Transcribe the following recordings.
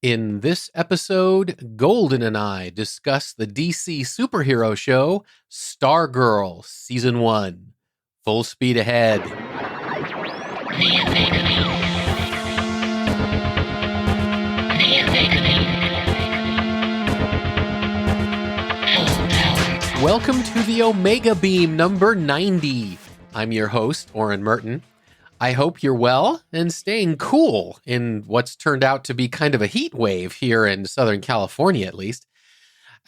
In this episode, Golden and I discuss the DC superhero show Stargirl Season 1. Full speed ahead. Welcome to the Omega Beam number 90. I'm your host, Oren Merton. I hope you're well and staying cool in what's turned out to be kind of a heat wave here in Southern California, at least.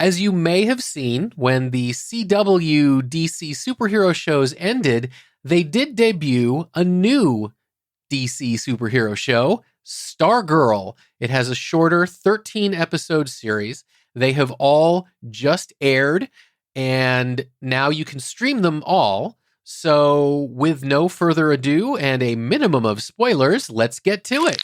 As you may have seen, when the CW DC superhero shows ended, they did debut a new DC superhero show, Stargirl. It has a shorter 13-episode series. They have all just aired, and now you can stream them all. So, with no further ado and a minimum of spoilers, let's get to it.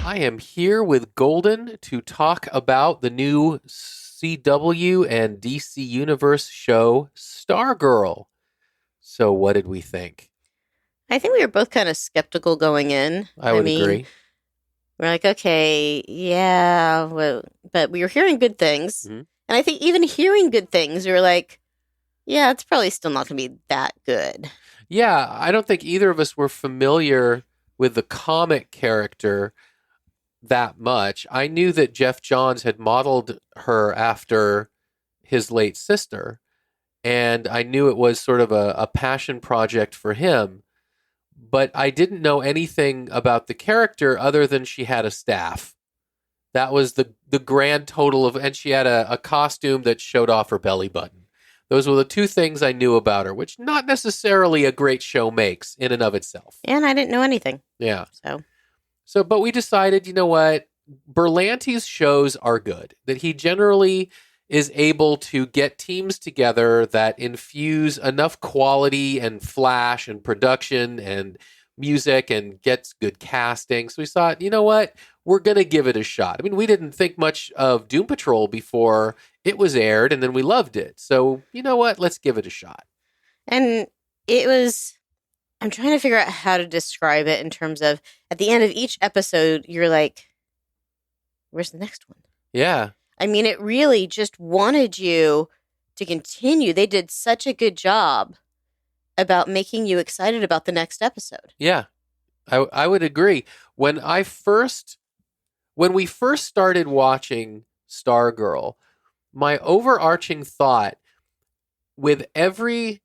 I am here with Golden to talk about the new CW and DC Universe show, Stargirl. So, what did we think? I think we were both kind of skeptical going in. I would agree. We're like, okay, yeah, well, but we were hearing good things. Mm-hmm. And I think even hearing good things, we were like, yeah, it's probably still not going to be that good. Yeah, I don't think either of us were familiar with the comic character that much. I knew that Jeff Johns had modeled her after his late sister, and I knew it was sort of a passion project for him, but I didn't know anything about the character other than she had a staff. That was the grand total of, and she had a costume that showed off her belly button. Those were the two things I knew about her, which not necessarily a great show makes in and of itself. And I didn't know anything. Yeah. So, but we decided, you know what? Berlanti's shows are good. That he generally is able to get teams together that infuse enough quality and flash and production and music and gets good casting. So we thought, you know what? We're going to give it a shot. I mean, we didn't think much of Doom Patrol before it was aired, and then we loved it. So, you know what? Let's give it a shot. And it was, I'm trying to figure out how to describe it in terms of, at the end of each episode, you're like, where's the next one? Yeah. I mean, it really just wanted you to continue. They did such a good job about making you excited about the next episode. Yeah, I would agree. When we first started watching Stargirl, my overarching thought with every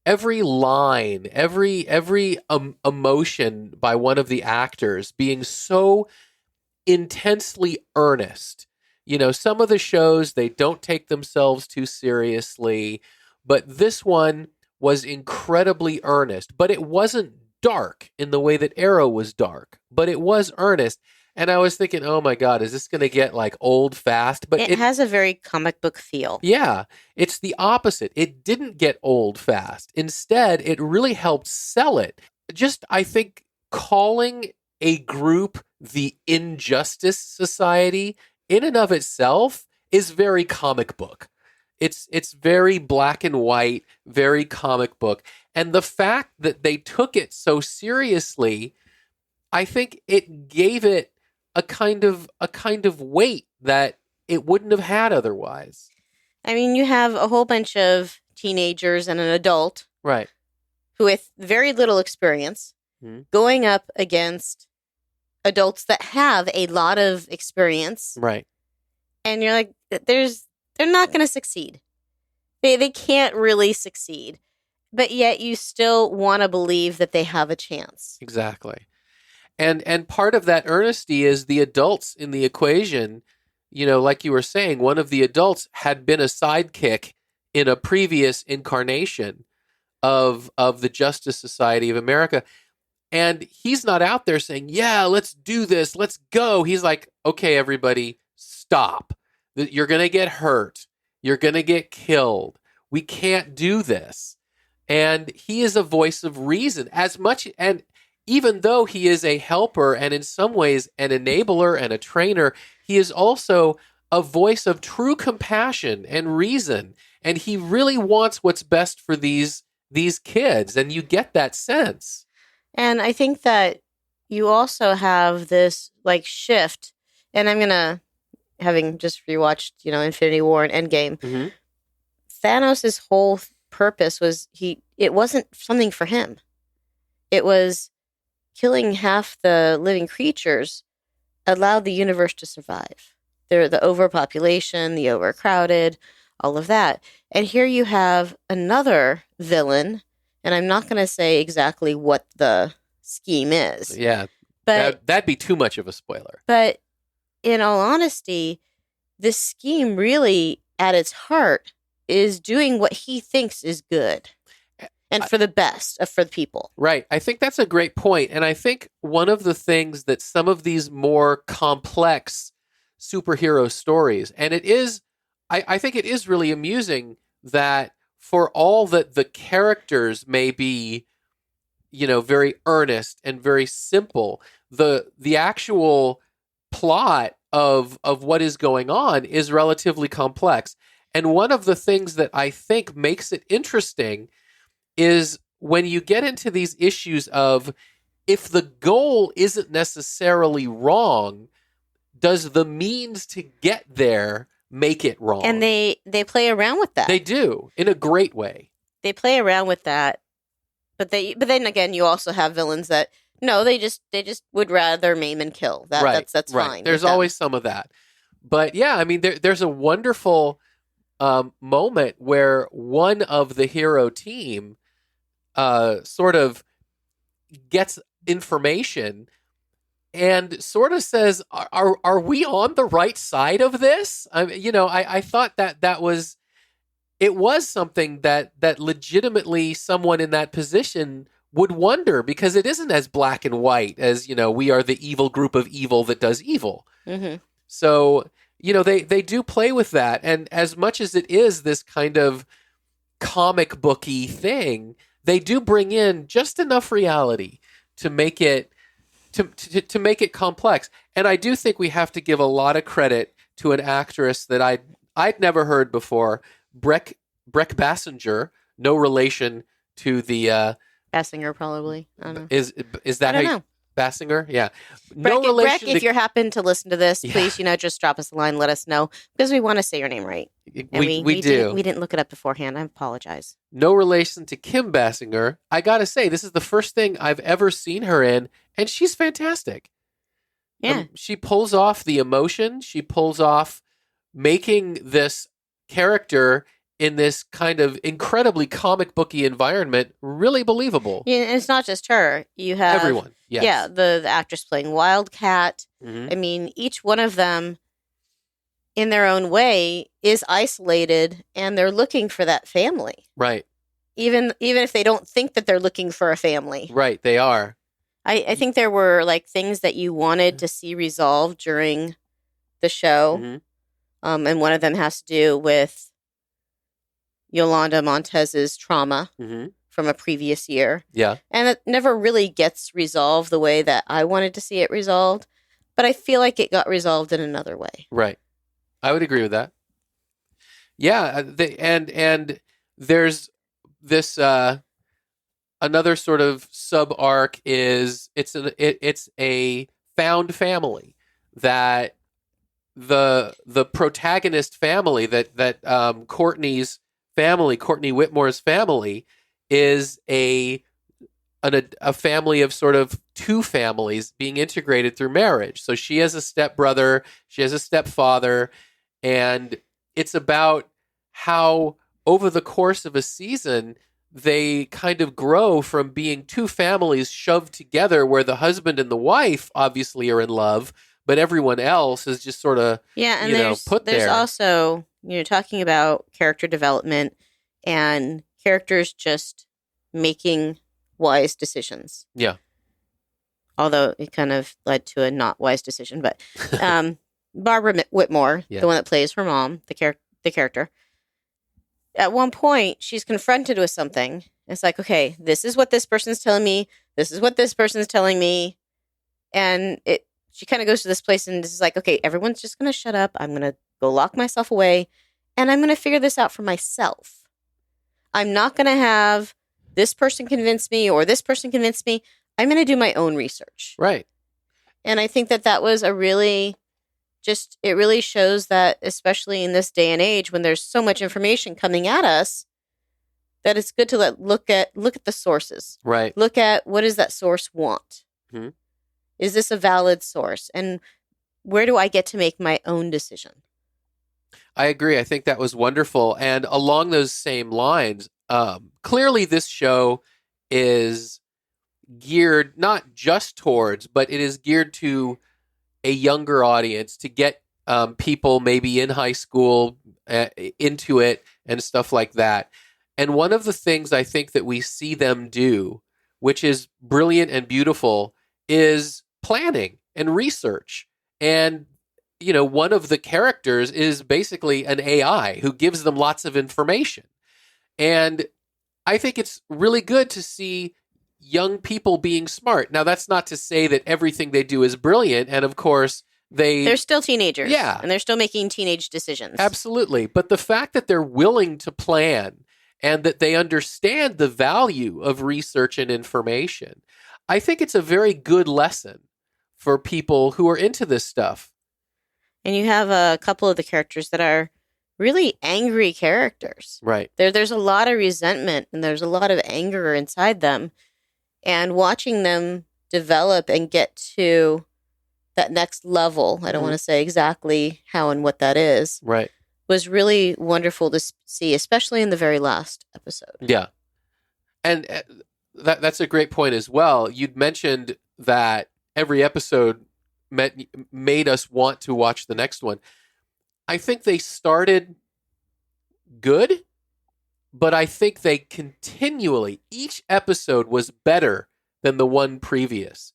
line, every emotion by one of the actors being so intensely earnest. You know, some of the shows, they don't take themselves too seriously, but this one was incredibly earnest. But it wasn't dark in the way that Arrow was dark, but it was earnest. And I was thinking, oh my God, is this going to get like old fast? But it has a very comic book feel. Yeah, it's the opposite. It didn't get old fast. Instead, it really helped sell it. Just, I think, calling a group the Injustice Society in and of itself is very comic book. It's very black and white, very comic book. And the fact that they took it so seriously, I think it gave it a kind of weight that it wouldn't have had otherwise. I mean, you have a whole bunch of teenagers and an adult, right, who with very little experience, going up against adults that have a lot of experience, right? And you're like, they're not going to succeed. They can't really succeed, but yet you still want to believe that they have a chance. Exactly. And part of that earnesty is the adults in the equation. You know, like you were saying, one of the adults had been a sidekick in a previous incarnation of the Justice Society of America. And he's not out there saying, yeah, let's do this. Let's go. He's like, okay, everybody, stop. You're going to get hurt. You're going to get killed. We can't do this. And he is a voice of reason as much. And even though he is a helper and in some ways an enabler and a trainer, he is also a voice of true compassion and reason. And he really wants what's best for these kids. And you get that sense. And I think that you also have this like shift and I'm gonna, having just rewatched, Infinity War and Endgame, Mm-hmm. Thanos' whole purpose was it wasn't something for him. It was killing half the living creatures allowed the universe to survive. The overpopulation, the overcrowded, all of that. And here you have another villain, and I'm not going to say exactly what the scheme is. Yeah, but that'd be too much of a spoiler. But in all honesty, this scheme really, at its heart, is doing what he thinks is good and for the best for the people. Right. I think that's a great point. And I think one of the things that some of these more complex superhero stories, and it is, I think it is really amusing that for all that the characters may be, very earnest and very simple, the actual plot of what is going on is relatively complex. And one of the things that I think makes it interesting is when you get into these issues of, if the goal isn't necessarily wrong, does the means to get there make it wrong? And they play around with that. They do, in a great way. They play around with that. But then again, you also have villains that no, they just would rather maim and kill. That's right. fine. There's always some of that. But yeah, I mean, there's a wonderful moment where one of the hero team sort of gets information and sort of says, "Are we on the right side of this?" I thought that was something that legitimately someone in that position would wonder, because it isn't as black and white as, we are the evil group of evil that does evil. Mm-hmm. So, they do play with that, and as much as it is this kind of comic booky thing, they do bring in just enough reality to make it to make it complex. And I do think we have to give a lot of credit to an actress that I'd never heard before, Breck Bassinger, no relation to the Bassinger, probably. I don't know. Is that I don't how know. Bassinger? Yeah. No relation. If to, you happen to listen to this, Yeah. please, just drop us a line, let us know, because we want to say your name right. And we do. We didn't look it up beforehand. I apologize. No relation to Kim Bassinger. I gotta say, this is the first thing I've ever seen her in, and she's fantastic. Yeah. She pulls off the emotion. She pulls off making this character in this kind of incredibly comic booky environment really believable. Yeah, and it's not just her. You have Everyone. Yes. Yeah, the actress playing Wildcat. Mm-hmm. I mean, each one of them, in their own way, is isolated, and they're looking for that family. Right. Even if they don't think that they're looking for a family. Right, they are. I think there were things that you wanted to see resolved during the show. Mm-hmm. And one of them has to do with Yolanda Montez's trauma from a previous year. Yeah. And it never really gets resolved the way that I wanted to see it resolved. But I feel like it got resolved in another way. Right. I would agree with that. Yeah. And there's this another sort of sub arc is it's a found family that the protagonist family that Courtney's family, Courtney Whitmore's family, is a family of sort of two families being integrated through marriage. So she has a stepbrother, she has a stepfather, and it's about how over the course of a season they kind of grow from being two families shoved together where the husband and the wife obviously are in love, but everyone else is just sort of put there. There's also, talking about character development and characters just making wise decisions. Yeah. Although it kind of led to a not wise decision, but Barbara Whitmore, the one that plays her mom, the character, at one point she's confronted with something. It's like, okay, this is what this person's telling me. This is what this person's telling me. And she kind of goes to this place and is like, okay, everyone's just going to shut up. I'm going to go lock myself away and I'm going to figure this out for myself. I'm not going to have this person convince me or this person convince me. I'm going to do my own research. Right. And I think that was a really it really shows that, especially in this day and age when there's so much information coming at us, that it's good to look at the sources. Right. Look at, what does that source want? Mm-hmm. Is this a valid source? And where do I get to make my own decision? I agree. I think that was wonderful. And along those same lines, clearly this show is geared not just towards, but it is geared to a younger audience, to get people maybe in high school into it and stuff like that. And one of the things I think that we see them do, which is brilliant and beautiful, is planning and research. And, you know, one of the characters is basically an AI who gives them lots of information. And I think it's really good to see young people being smart. Now, that's not to say that everything they do is brilliant. And of course, they're still teenagers. Yeah. And they're still making teenage decisions. Absolutely. But the fact that they're willing to plan and that they understand the value of research and information, I think it's a very good lesson for people who are into this stuff. And you have a couple of the characters that are really angry characters. Right. There's a lot of resentment and there's a lot of anger inside them. And watching them develop and get to that next level, I don't want to say exactly how and what that is. Right. Was really wonderful to see, especially in the very last episode. Yeah. And that's a great point as well. You'd mentioned that every episode made us want to watch the next one. I think they started good, but I think they continually, each episode was better than the one previous.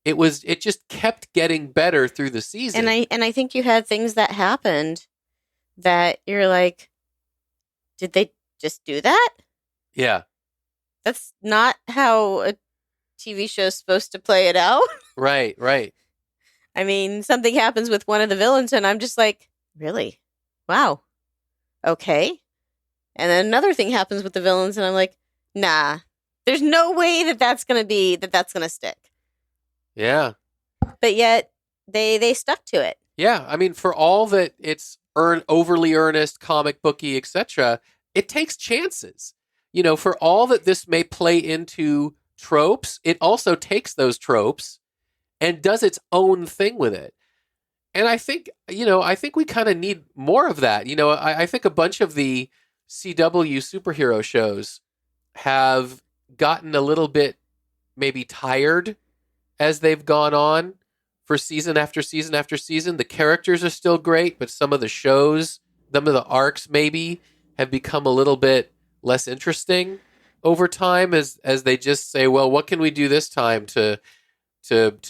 It just kept getting better through the season. And I think you had things that happened that you're like, did they just do that? Yeah. That's not how a TV show's supposed to play it out. Right. I mean, something happens with one of the villains and I'm just like, really? Wow. Okay. And then another thing happens with the villains and I'm like, nah, there's no way that's going to stick. Yeah. But yet they stuck to it. Yeah. I mean, for all that it's overly earnest, comic booky, etc., it takes chances. You know, for all that this may play into tropes, it also takes those tropes and does its own thing with it. And I think we kind of need more of that. You know, I think a bunch of the CW superhero shows have gotten a little bit maybe tired as they've gone on for season after season after season. The characters are still great, but some of the shows, some of the arcs maybe have become a little bit less interesting over time as they just say, well, what can we do this time to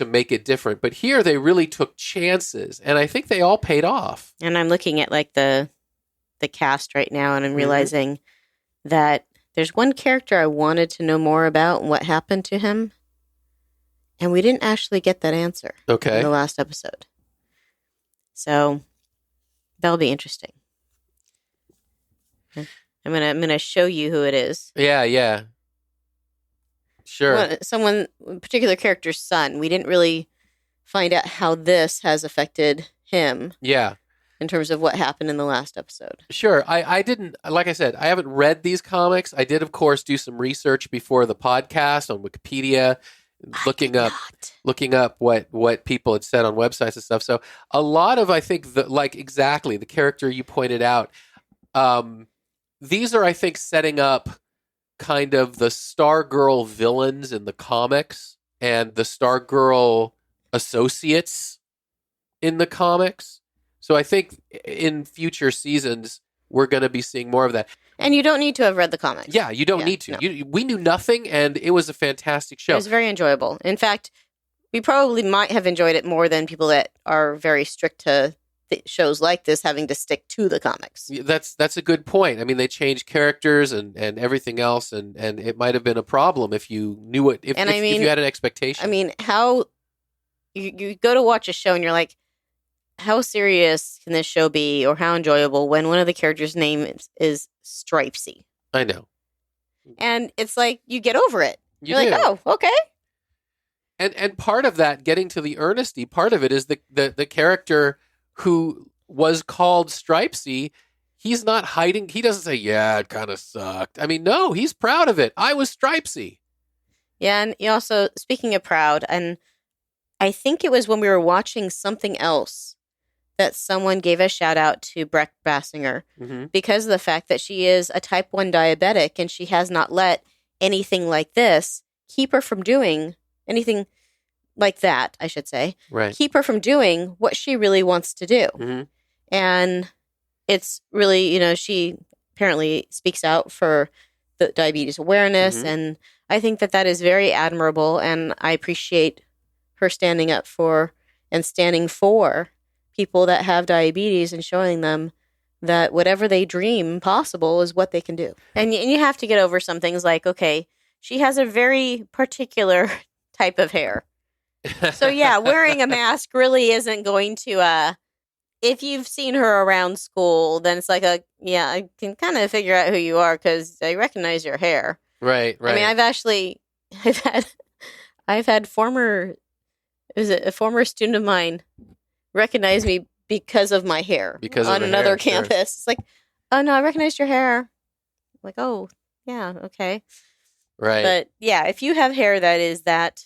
make it different? But here they really took chances, and I think they all paid off. And I'm looking at like the cast right now, and I'm realizing that there's one character I wanted to know more about and what happened to him. And we didn't actually get that answer in the last episode. So that'll be interesting. I'm gonna show you who it is. Yeah. Sure. Someone, particular character's son. We didn't really find out how this has affected him. Yeah. In terms of what happened in the last episode. Sure. I didn't, like I said, I haven't read these comics. I did, of course, do some research before the podcast on Wikipedia, looking up what people had said on websites and stuff. So a lot of, I think, exactly the character you pointed out, these are, I think, setting up kind of the Stargirl villains in the comics and the Stargirl associates in the comics. So I think in future seasons, we're going to be seeing more of that. And you don't need to have read the comics. Yeah, you don't need to. No. We knew nothing, and it was a fantastic show. It was very enjoyable. In fact, we probably might have enjoyed it more than people that are very strict to shows like this having to stick to the comics. That's a good point. I mean, they changed characters and everything else, and it might have been a problem if you knew it, if you had an expectation. I mean, how you go to watch a show and you're like, how serious can this show be, or how enjoyable when one of the characters' name is Stripesy? I know. And it's like, you get over it. You're like, oh, okay. And part of that, getting to the earnesty, part of it is the character who was called Stripesy, he's not hiding. He doesn't say, yeah, it kind of sucked. I mean, no, he's proud of it. I was Stripesy. Yeah, and you also, speaking of proud, and I think it was when we were watching something else that someone gave a shout out to Breck Bassinger because of the fact that she is a type 1 diabetic and she has not let anything like this keep her from doing anything like that, I should say. Right. Keep her from doing what she really wants to do. Mm-hmm. And it's really, she apparently speaks out for the diabetes awareness. And I think that is very admirable. And I appreciate her standing up for and standing for people that have diabetes and showing them that whatever they dream possible is what they can do. And you have to get over some things like, okay, she has a very particular type of hair. So yeah, wearing a mask really isn't going to, if you've seen her around school, then it's like I can kind of figure out who you are because I recognize your hair. Right. I mean, I've had a former student of mine recognize me because of my hair on another campus. Sure. It's like, oh no, I recognized your hair. I'm like, oh yeah, okay. Right. But yeah, if you have hair that is that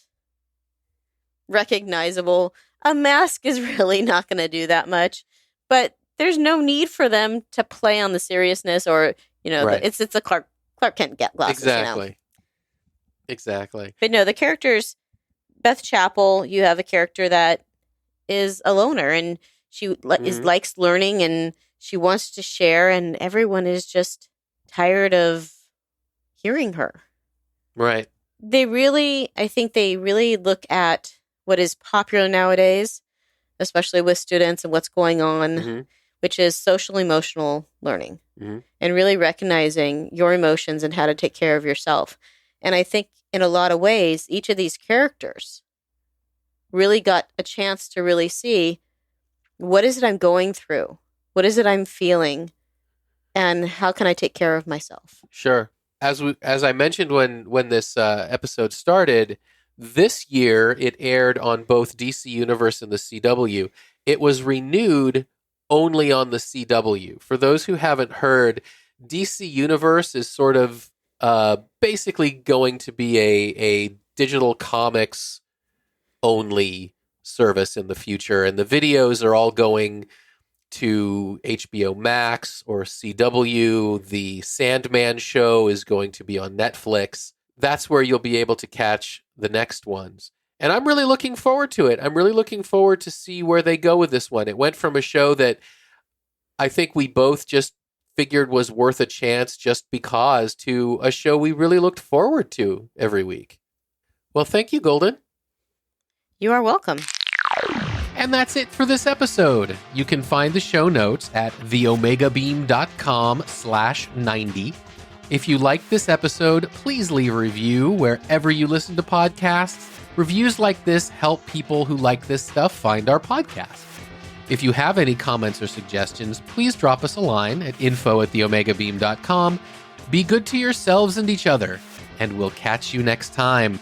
recognizable, a mask is really not going to do that much. But there's no need for them to play on the seriousness or, right. It's a Clark Kent glasses. Exactly. Exactly. But no, the characters, Beth Chappell, you have a character that is a loner and she likes learning and she wants to share and everyone is just tired of hearing her. Right. I think they really look at what is popular nowadays, especially with students and what's going on, which is social emotional learning and really recognizing your emotions and how to take care of yourself. And I think in a lot of ways, each of these characters really got a chance to really see what is it I'm going through? What is it I'm feeling? And how can I take care of myself? Sure. As I mentioned when this episode started, this year it aired on both DC Universe and the CW. It was renewed only on the CW. For those who haven't heard, DC Universe is sort of basically going to be a digital comics only service in the future, and the videos are all going to HBO Max or CW. The Sandman show is going to be on Netflix. That's where you'll be able to catch the next ones. And I'm really looking forward to it. I'm really looking forward to see where they go with this one. It went from a show that I think we both just figured was worth a chance just because to a show we really looked forward to every week. Well, thank you, Golden. You are welcome. And that's it for this episode. You can find the show notes at theomegabeam.com/90. If you liked this episode, please leave a review wherever you listen to podcasts. Reviews like this help people who like this stuff find our podcast. If you have any comments or suggestions, please drop us a line at info@theomegabeam.com. Be good to yourselves and each other, and we'll catch you next time.